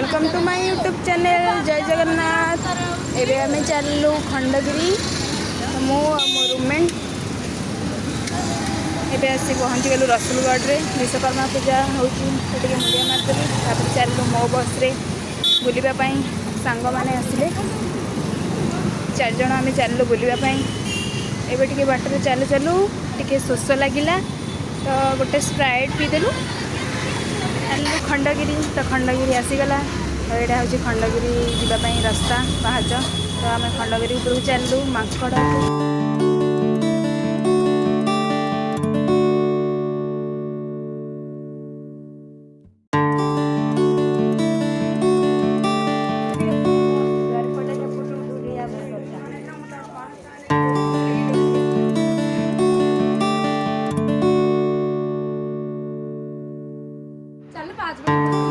Welcome to my YouTube channel जय जगन्नाथ। एबे आमे चलू खंडगिरी मो रूममेट एबे आसी पहुँची गलु रसुलगढ़ रे विश्वकर्मा पूजा होची मुंडिया मारदेलु तापर चलू मो बस रे बुलिबा पई सांग माने आसिले 4 जण आमे चलू बुलिबा पई। एबे टिके बाटर चलू चलू टिके शोष लगिला तो गोटे स्प्राइट पीदेलु चलू खंडगिरी तो खंडगिरी आसीगला। तो यहाँ हूँ खंडगिरी जावाई रास्ता पाहाच तो आम खंडगिरी उपरକୁ चलू मांकड़ चल 5 मिनट